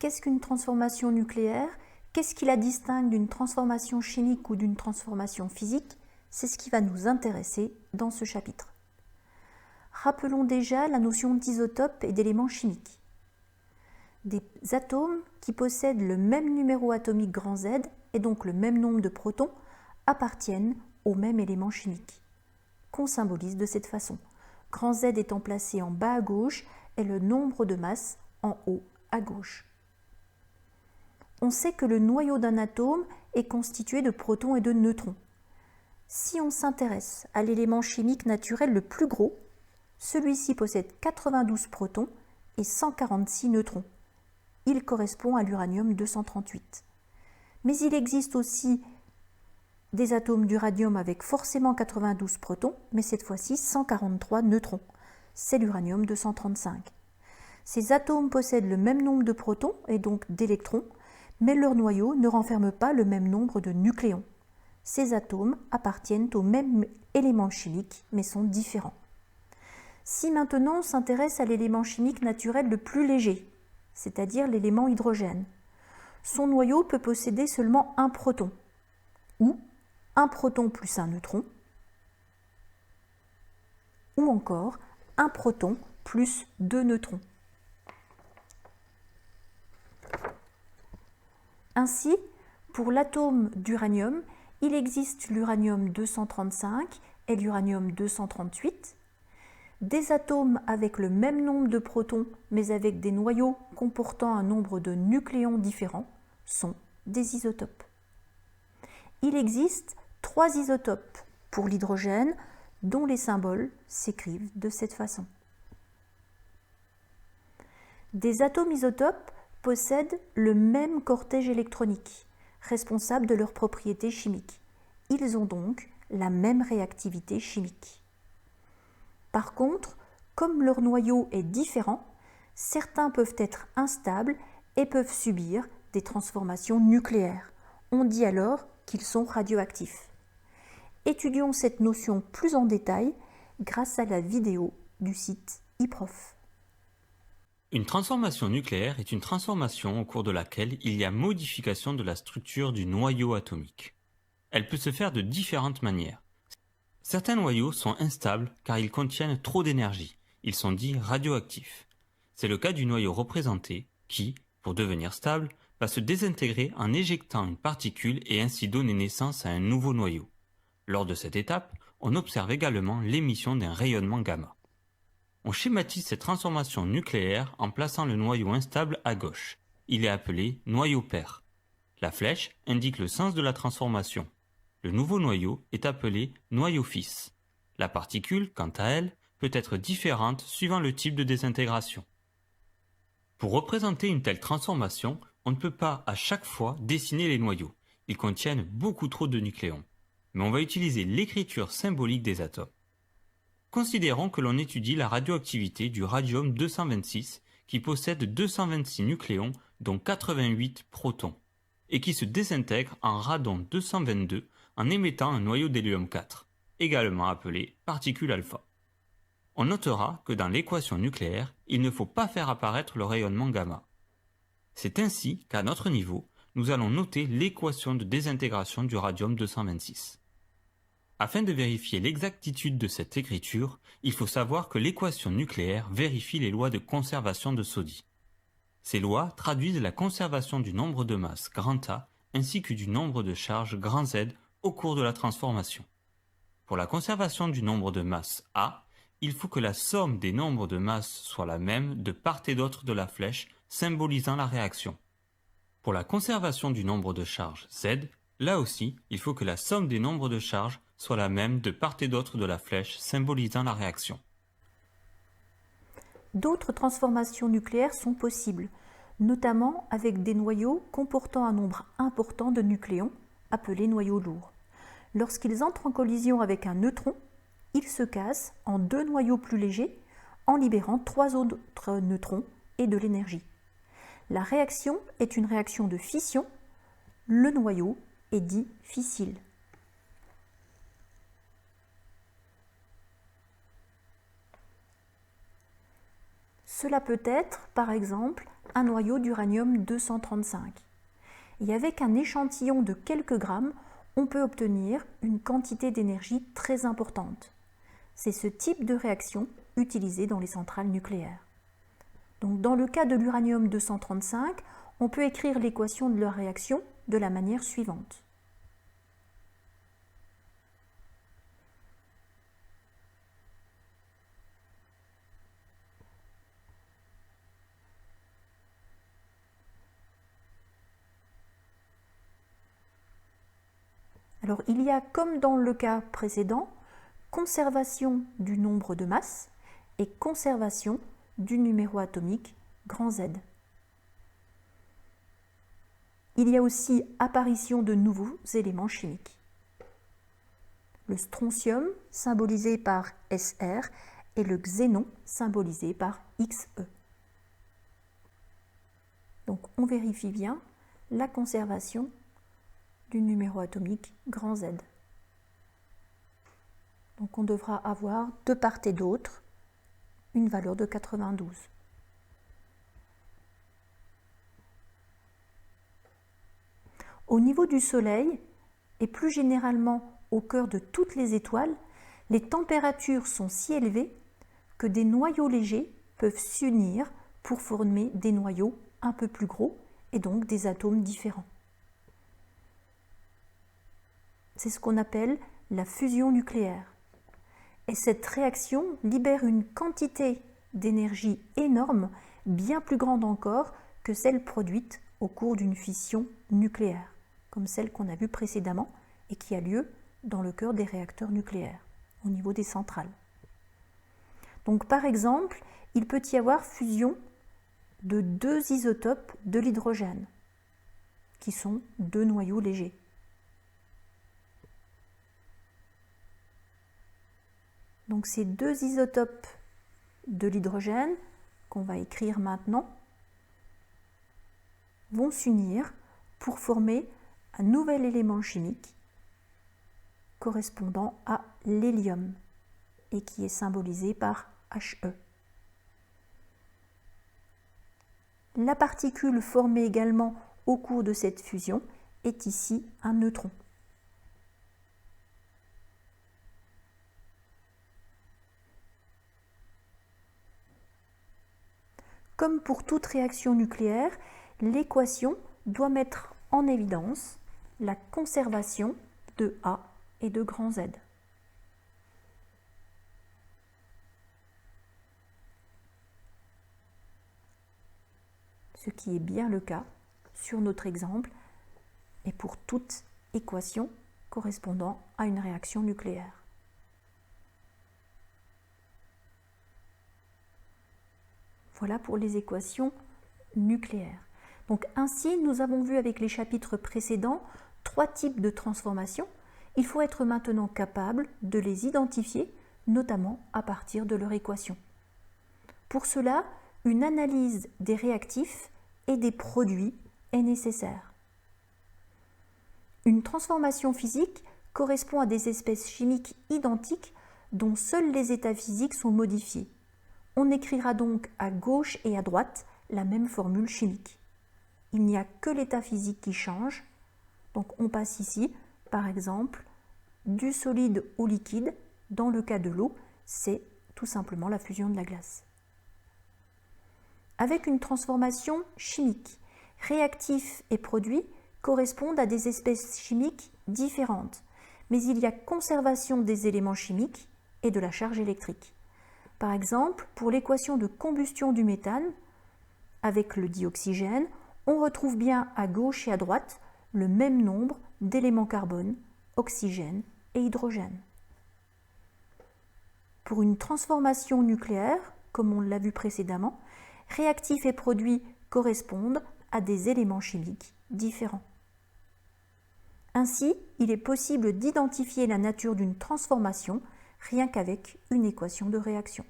Qu'est-ce qu'une transformation nucléaire? Qu'est-ce qui la distingue d'une transformation chimique ou d'une transformation physique? C'est ce qui va nous intéresser dans ce chapitre. Rappelons déjà la notion d'isotope et d'éléments chimiques. Des atomes qui possèdent le même numéro atomique grand Z et donc le même nombre de protons appartiennent au même élément chimique, qu'on symbolise de cette façon. Grand Z étant placé en bas à gauche et le nombre de masse en haut à gauche. On sait que le noyau d'un atome est constitué de protons et de neutrons. Si on s'intéresse à l'élément chimique naturel le plus gros, celui-ci possède 92 protons et 146 neutrons. Il correspond à l'uranium-238. Mais il existe aussi des atomes d'uranium avec forcément 92 protons, mais cette fois-ci 143 neutrons. C'est l'uranium-235. Ces atomes possèdent le même nombre de protons et donc d'électrons, mais leur noyau ne renferme pas le même nombre de nucléons. Ces atomes appartiennent au même élément chimique, mais sont différents. Si maintenant on s'intéresse à l'élément chimique naturel le plus léger, c'est-à-dire l'élément hydrogène, son noyau peut posséder seulement un proton, ou un proton plus un neutron, ou encore un proton plus deux neutrons. Ainsi, pour l'atome d'uranium, il existe l'uranium-235 et l'uranium-238, des atomes avec le même nombre de protons mais avec des noyaux comportant un nombre de nucléons différents sont des isotopes. Il existe 3 isotopes pour l'hydrogène dont les symboles s'écrivent de cette façon. Des atomes isotopes possèdent le même cortège électronique, responsable de leurs propriétés chimiques. Ils ont donc la même réactivité chimique. Par contre, comme leur noyau est différent, certains peuvent être instables et peuvent subir des transformations nucléaires. On dit alors qu'ils sont radioactifs. Étudions cette notion plus en détail grâce à la vidéo du site eProf. Une transformation nucléaire est une transformation au cours de laquelle il y a modification de la structure du noyau atomique. Elle peut se faire de différentes manières. Certains noyaux sont instables car ils contiennent trop d'énergie. Ils sont dits radioactifs. C'est le cas du noyau représenté qui, pour devenir stable, va se désintégrer en éjectant une particule et ainsi donner naissance à un nouveau noyau. Lors de cette étape, on observe également l'émission d'un rayonnement gamma. On schématise cette transformation nucléaire en plaçant le noyau instable à gauche. Il est appelé noyau pair. La flèche indique le sens de la transformation. Le nouveau noyau est appelé noyau fils. La particule, quant à elle, peut être différente suivant le type de désintégration. Pour représenter une telle transformation, on ne peut pas à chaque fois dessiner les noyaux. Ils contiennent beaucoup trop de nucléons. Mais on va utiliser l'écriture symbolique des atomes. Considérons que l'on étudie la radioactivité du radium-226 qui possède 226 nucléons dont 88 protons et qui se désintègre en radon-222 en émettant un noyau d'hélium-4, également appelé particule alpha. On notera que dans l'équation nucléaire, il ne faut pas faire apparaître le rayonnement gamma. C'est ainsi qu'à notre niveau, nous allons noter l'équation de désintégration du radium-226. Afin de vérifier l'exactitude de cette écriture, il faut savoir que l'équation nucléaire vérifie les lois de conservation de Soddy. Ces lois traduisent la conservation du nombre de masse grand A ainsi que du nombre de charges grand Z au cours de la transformation. Pour la conservation du nombre de masse A, il faut que la somme des nombres de masse soit la même de part et d'autre de la flèche, symbolisant la réaction. Pour la conservation du nombre de charges Z, là aussi, il faut que la somme des nombres de charges soit la même de part et d'autre de la flèche, symbolisant la réaction. D'autres transformations nucléaires sont possibles, notamment avec des noyaux comportant un nombre important de nucléons, appelés noyaux lourds. Lorsqu'ils entrent en collision avec un neutron, ils se cassent en 2 noyaux plus légers en libérant 3 autres neutrons et de l'énergie. La réaction est une réaction de fission. Le noyau est dit fissile. Cela peut être, par exemple, un noyau d'uranium-235. Et avec un échantillon de quelques grammes, on peut obtenir une quantité d'énergie très importante. C'est ce type de réaction utilisé dans les centrales nucléaires. Donc, dans le cas de l'uranium-235, on peut écrire l'équation de leur réaction de la manière suivante. Alors, il y a, comme dans le cas précédent, conservation du nombre de masses et conservation du numéro atomique grand Z. Il y a aussi apparition de nouveaux éléments chimiques. Le strontium, symbolisé par SR, et le xénon, symbolisé par XE. Donc, on vérifie bien la conservation du numéro atomique grand Z. Donc on devra avoir de part et d'autre une valeur de 92. Au niveau du Soleil, et plus généralement au cœur de toutes les étoiles, les températures sont si élevées que des noyaux légers peuvent s'unir pour former des noyaux un peu plus gros et donc des atomes différents. C'est ce qu'on appelle la fusion nucléaire. Et cette réaction libère une quantité d'énergie énorme, bien plus grande encore que celle produite au cours d'une fission nucléaire, comme celle qu'on a vue précédemment et qui a lieu dans le cœur des réacteurs nucléaires, au niveau des centrales. Donc par exemple, il peut y avoir fusion de deux isotopes de l'hydrogène, qui sont deux noyaux légers. Donc ces deux isotopes de l'hydrogène, qu'on va écrire maintenant, vont s'unir pour former un nouvel élément chimique correspondant à l'hélium et qui est symbolisé par He. La particule formée également au cours de cette fusion est ici un neutron. Comme pour toute réaction nucléaire, l'équation doit mettre en évidence la conservation de A et de grand Z. Ce qui est bien le cas sur notre exemple et pour toute équation correspondant à une réaction nucléaire. Voilà pour les équations nucléaires. Donc ainsi, nous avons vu avec les chapitres précédents 3 types de transformations. Il faut être maintenant capable de les identifier, notamment à partir de leur équation. Pour cela, une analyse des réactifs et des produits est nécessaire. Une transformation physique correspond à des espèces chimiques identiques dont seuls les états physiques sont modifiés. On écrira donc à gauche et à droite la même formule chimique. Il n'y a que l'état physique qui change. Donc on passe ici, par exemple, du solide au liquide. Dans le cas de l'eau, c'est tout simplement la fusion de la glace. Avec une transformation chimique, réactifs et produits correspondent à des espèces chimiques différentes, mais il y a conservation des éléments chimiques et de la charge électrique. Par exemple, pour l'équation de combustion du méthane, avec le dioxygène, on retrouve bien à gauche et à droite le même nombre d'éléments carbone, oxygène et hydrogène. Pour une transformation nucléaire, comme on l'a vu précédemment, réactifs et produits correspondent à des éléments chimiques différents. Ainsi, il est possible d'identifier la nature d'une transformation rien qu'avec une équation de réaction.